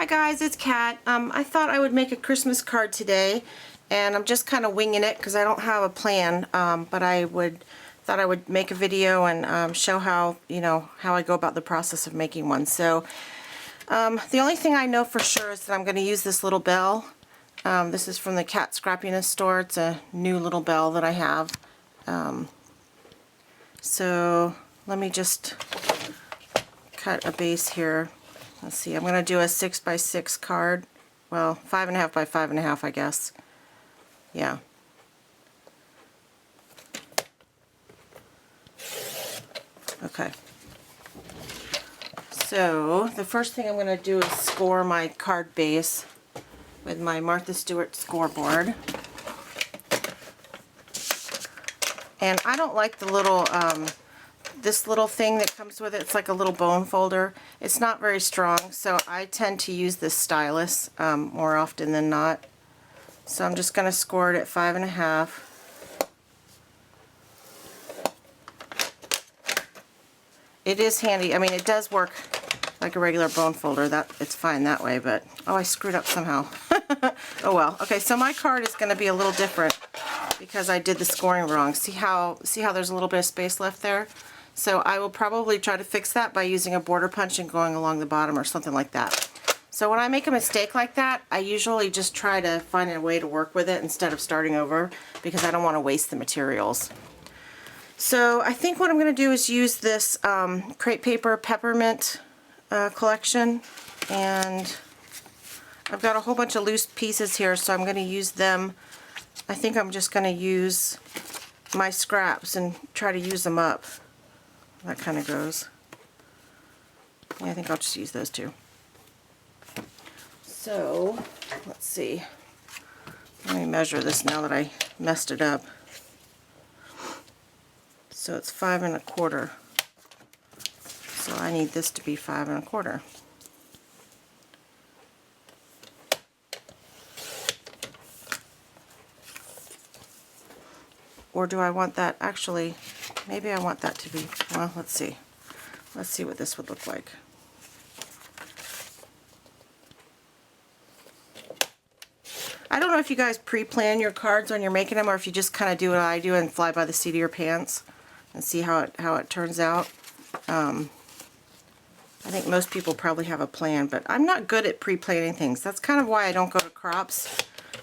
Hi guys, it's Kat. I thought I would make a Christmas card today, and I'm just kind of winging it because I don't have a plan. But I thought I would make a video and show how how I go about the process of making one. So the only thing I know for sure is that I'm going to use this little bell. This is from the Cat Scrappiness store. It's a new little bell that I have. So let me just cut a base here. Let's see, I'm going to do a 6x6 card. Well, 5.5 by 5.5, I guess. Yeah. Okay. So, the first thing I'm going to do is score my card base with my Martha Stewart scoreboard. And I don't like the little, this little thing that comes with it. It's like a little bone folder. It's not very strong, so I tend to use this stylus more often than not. So I'm just going to score it at 5.5. It is handy. I mean, it does work like a regular bone folder. It's fine that way, but oh, I screwed up somehow. Oh well. Okay, so my card is going to be a little different because I did the scoring wrong. See how there's a little bit of space left there? So I will probably try to fix that by using a border punch and going along the bottom or something like that. So when I make a mistake like that, I usually just try to find a way to work with it instead of starting over because I don't want to waste the materials. So I think what I'm going to do is use this Crate Paper Peppermint Collection, and I've got a whole bunch of loose pieces here, so I'm going to use them. I think I'm just going to use my scraps and try to use them up. That kind of goes. Yeah, I think I'll just use those two. So, let's see. Let me measure this now that I messed it up. So it's 5.25. So I need this to be 5.25. Or do I want that, actually, maybe I want that to be, well, let's see. Let's see what this would look like. I don't know if you guys pre-plan your cards when you're making them or if you just kind of do what I do and fly by the seat of your pants and see how it turns out. I think most people probably have a plan, but I'm not good at pre-planning things. That's kind of why I don't go to crops,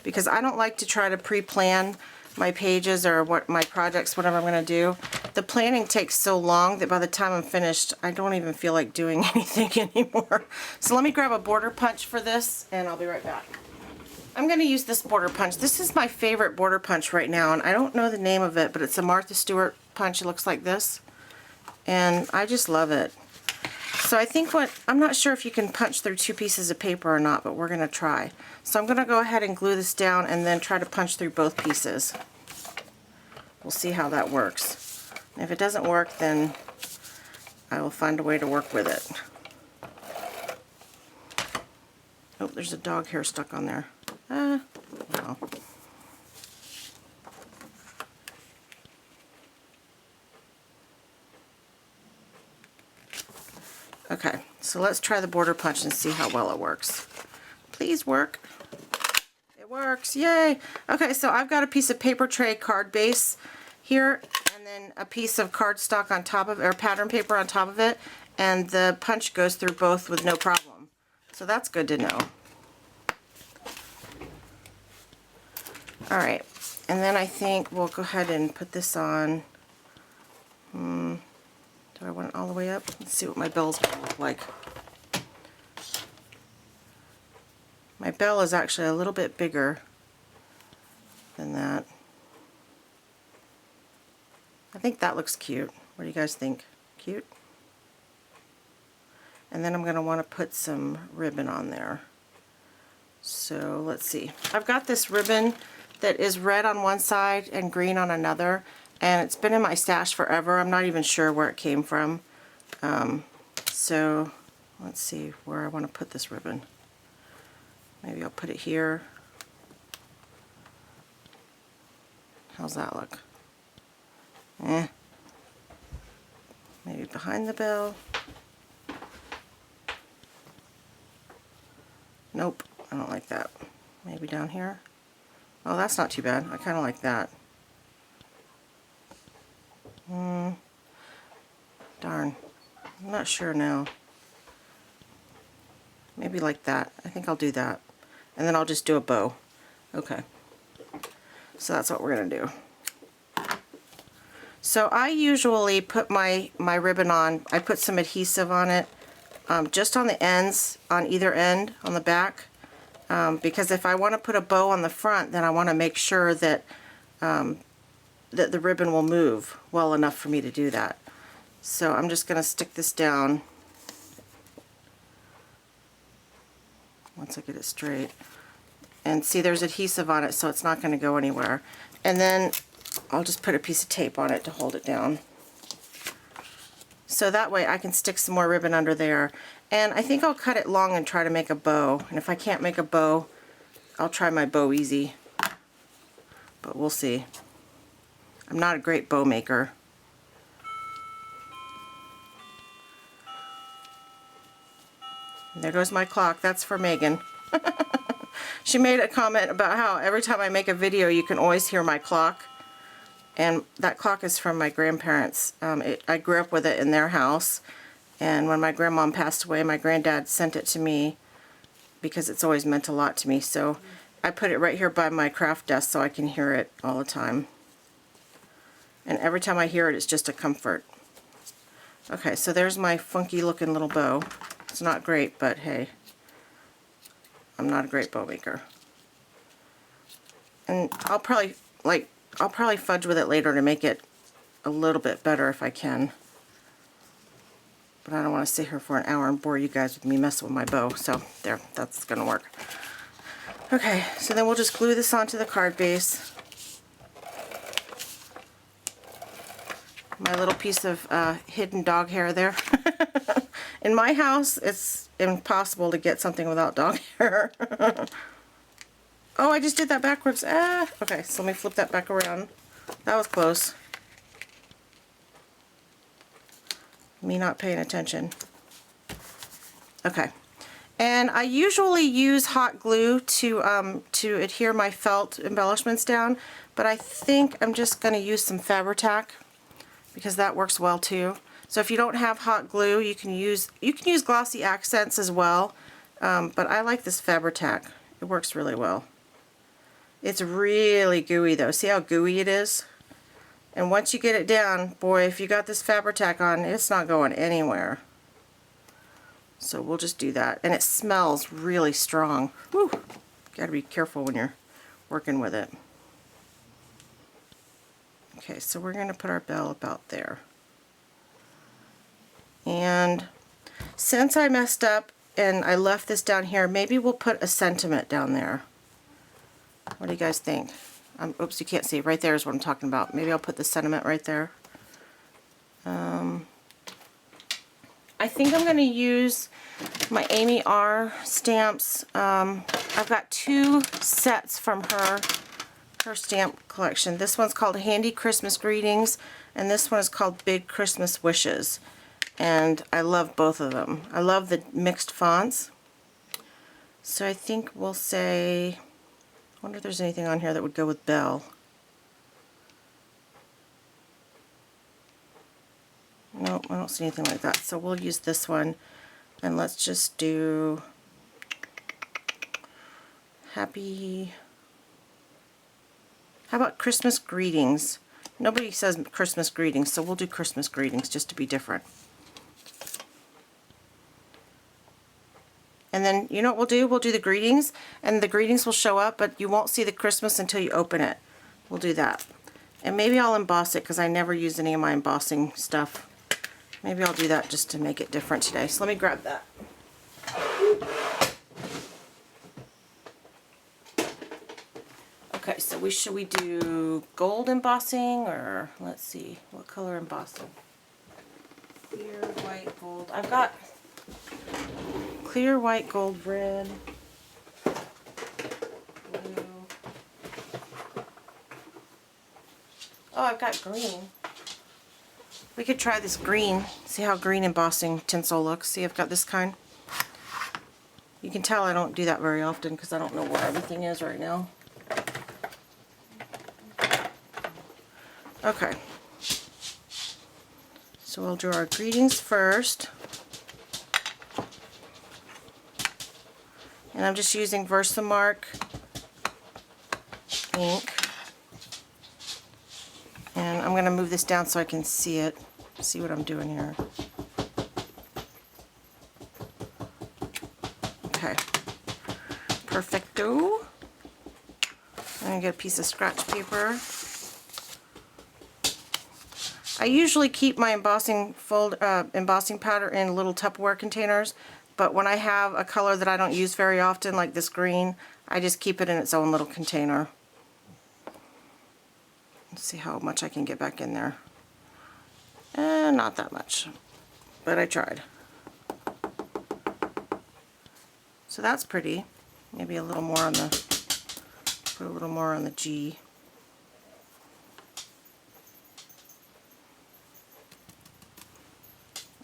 because I don't like to try to pre-plan my pages or what my projects, whatever I'm going to do. The planning takes so long that by the time I'm finished, I don't even feel like doing anything anymore. So let me grab a border punch for this, and I'll be right back. I'm going to use this border punch. This is my favorite border punch right now, and I don't know the name of it, but it's a Martha Stewart punch. It looks like this, and I just love it. So I think I'm not sure if you can punch through two pieces of paper or not, but we're going to try. So I'm going to go ahead and glue this down and then try to punch through both pieces. We'll see how that works. And if it doesn't work, then I will find a way to work with it. Oh, there's a dog hair stuck on there. No. Okay, so let's try the border punch and see how well it works. Please work. It works, yay! Okay, so I've got a piece of paper tray card base here, and then a piece of cardstock on top of it, or pattern paper on top of it, and the punch goes through both with no problem. So that's good to know. Alright, and then I think we'll go ahead and put this on. Do I want it all the way up? Let's see what my bell's going to look like. My bell is actually a little bit bigger than that. I think that looks cute. What do you guys think? Cute? And then I'm going to want to put some ribbon on there. So let's see. I've got this ribbon that is red on one side and green on another, and it's been in my stash forever. I'm not even sure where it came from. So let's see where I want to put this ribbon. Maybe I'll put it here. How's that look? Maybe behind the bell. Nope, I don't like that. Maybe down here. Oh, that's not too bad. I kind of like that. Darn. I'm not sure now. Maybe like that. I think I'll do that. And then I'll just do a bow. Okay. So that's what we're going to do. So I usually put my ribbon on, I put some adhesive on it, just on the ends, on either end, on the back, because if I want to put a bow on the front, then I want to make sure that, that the ribbon will move well enough for me to do that. So I'm just going to stick this down once I get it straight. And see, there's adhesive on it, so it's not going to go anywhere. And then I'll just put a piece of tape on it to hold it down. So that way I can stick some more ribbon under there. And I think I'll cut it long and try to make a bow. And if I can't make a bow, I'll try my bow easy. But we'll see. I'm not a great bow maker. And there goes my clock. That's for Megan. She made a comment about how every time I make a video you can always hear my clock. And that clock is from my grandparents. I grew up with it in their house, and when my grandmom passed away, my granddad sent it to me because it's always meant a lot to me. So I put it right here by my craft desk so I can hear it all the time. And every time I hear it, it's just a comfort. Okay, so there's my funky looking little bow. It's not great, but hey, I'm not a great bow maker. And I'll probably fudge with it later to make it a little bit better if I can. But I don't want to sit here for an hour and bore you guys with me messing with my bow. So there, that's going to work. Okay, so then we'll just glue this onto the card base. My little piece of hidden dog hair there. In my house, it's impossible to get something without dog hair. Oh, I just did that backwards. Okay, so let me flip that back around. That was close. Me not paying attention. Okay. And I usually use hot glue to adhere my felt embellishments down, but I think I'm just going to use some Fabri-Tac because that works well too. So if you don't have hot glue, you can use glossy accents as well, but I like this Fabri-Tac. It works really well. It's really gooey though. See how gooey it is? And once you get it down, boy, if you got this Fabri-Tac on, it's not going anywhere. So we'll just do that. And it smells really strong. Whew. Gotta be careful when you're working with it. Okay, so we're going to put our bell about there. And since I messed up and I left this down here, maybe we'll put a sentiment down there. What do you guys think? Oops, you can't see. Right there is what I'm talking about. Maybe I'll put the sentiment right there. I think I'm going to use my Amy R. stamps. I've got 2 sets from her stamp collection. This one's called Handy Christmas Greetings, and this one is called Big Christmas Wishes. And I love both of them. I love the mixed fonts. So I think we'll say, I wonder if there's anything on here that would go with Belle. Nope, I don't see anything like that. So we'll use this one, and let's just do happy, how about Christmas Greetings? Nobody says Christmas Greetings, so we'll do Christmas Greetings just to be different. And then, you know what we'll do? We'll do the greetings, and the greetings will show up, but you won't see the Christmas until you open it. We'll do that. And maybe I'll emboss it, because I never use any of my embossing stuff. Maybe I'll do that just to make it different today. So let me grab that. Okay, so should we do gold embossing, or let's see, what color embossing? Clear, white, gold. I've got clear, white, gold, red, blue. Oh, I've got green. We could try this green. See how green embossing tinsel looks. See, I've got this kind. You can tell I don't do that very often because I don't know where everything is right now. Okay. So we'll draw our greetings first. And I'm just using Versamark ink. And I'm going to move this down so I can see it. See what I'm doing here. Okay. Perfecto. I'm going to get a piece of scratch paper. I usually keep my embossing powder in little Tupperware containers, but when I have a color that I don't use very often, like this green, I just keep it in its own little container. Let's see how much I can get back in there. Not that much, but I tried. So that's pretty. Maybe a little more on the, put a little more on the G.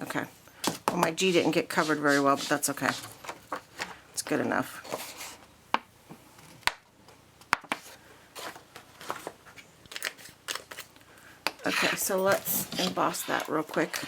Okay. Well, my G didn't get covered very well, but that's okay. It's good enough. Okay, so let's emboss that real quick.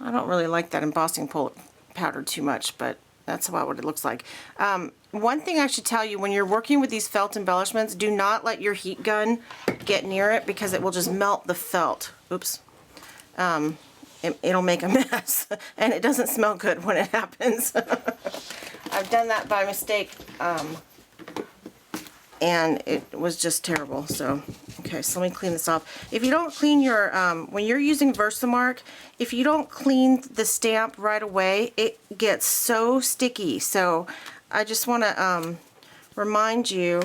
I don't really like that embossing powder too much, but that's about what it looks like. One thing I should tell you, when you're working with these felt embellishments, do not let your heat gun get near it because it will just melt the felt. Oops. It'll make a mess, and it doesn't smell good when it happens. I've done that by mistake, and it was just terrible. So, okay, so let me clean this off. If you don't clean your, when you're using Versamark, if you don't clean the stamp right away, it gets so sticky. So I just want to remind you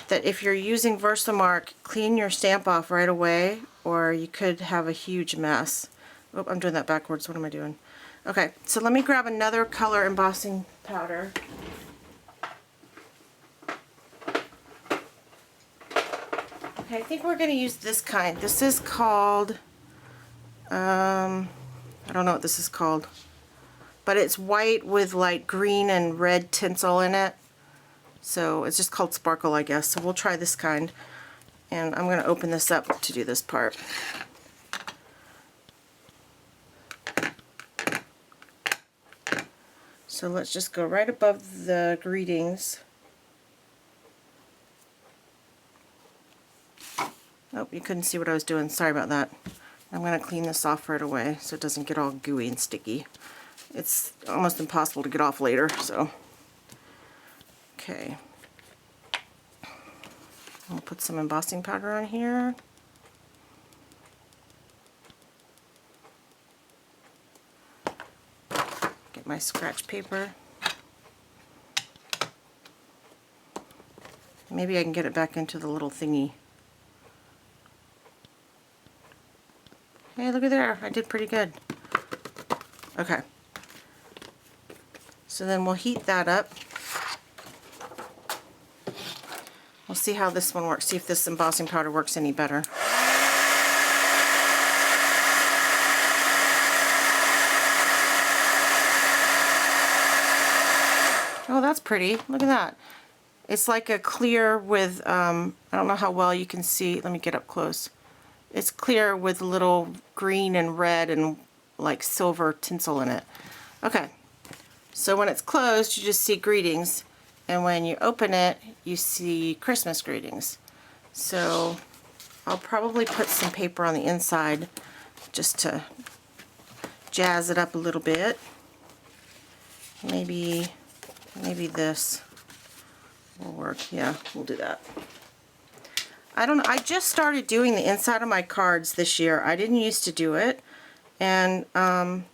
that if you're using Versamark, clean your stamp off right away, or you could have a huge mess. Oh, I'm doing that backwards. What am I doing? Okay, so let me grab another color embossing powder. Okay, I think we're going to use this kind. This is called, I don't know what this is called, but it's white with like green and red tinsel in it. So it's just called Sparkle, I guess. So we'll try this kind. And I'm going to open this up to do this part. So let's just go right above the greetings. Oh, you couldn't see what I was doing. Sorry about that. I'm going to clean this off right away so it doesn't get all gooey and sticky. It's almost impossible to get off later, so. Okay. I'll put some embossing powder on here. Get my scratch paper. Maybe I can get it back into the little thingy. Hey, look at there. I did pretty good. Okay. So then we'll heat that up. We'll see how this one works. See if this embossing powder works any better. Oh, that's pretty. Look at that. It's like a clear with, I don't know how well you can see. Let me get up close. It's clear with little green and red and like silver tinsel in it. Okay, so when it's closed, you just see greetings, and when you open it, you see Christmas greetings. So I'll probably put some paper on the inside just to jazz it up a little bit. Maybe this will work. Yeah, we'll do that. I don't know. I just started doing the inside of my cards this year. I didn't used to do it, and I'm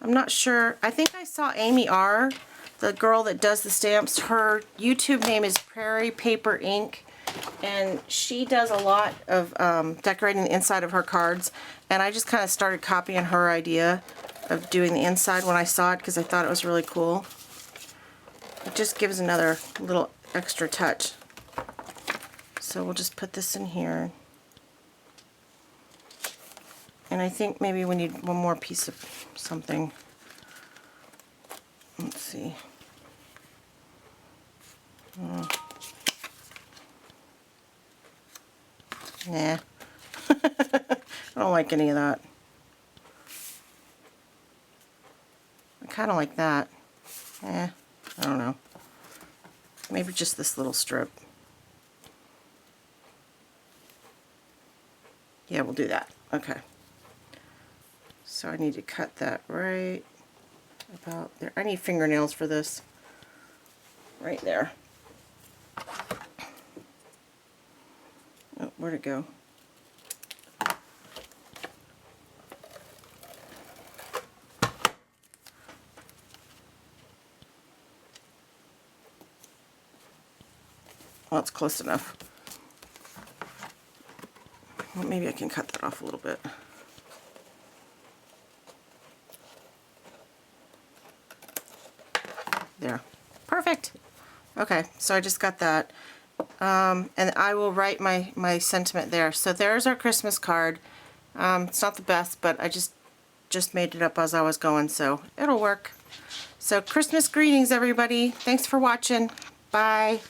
not sure. I think I saw Amy R., the girl that does the stamps. Her YouTube name is Crate Paper Ink, and she does a lot of decorating the inside of her cards, and I just kind of started copying her idea of doing the inside when I saw it because I thought it was really cool. It just gives another little extra touch. So we'll just put this in here. And I think maybe we need one more piece of something. Let's see. Nah. I don't like any of that. I kind of like that. I don't know. Maybe just this little strip. Yeah, we'll do that. Okay. So I need to cut that right about there. I need fingernails for this. Right there. Oh, where'd it go? Well, it's close enough. Well, maybe I can cut that off a little bit. There. Perfect. Okay, so I just got that. And I will write my sentiment there. So there's our Christmas card. It's not the best, but I just made it up as I was going, so it'll work. So Christmas greetings, everybody. Thanks for watching. Bye.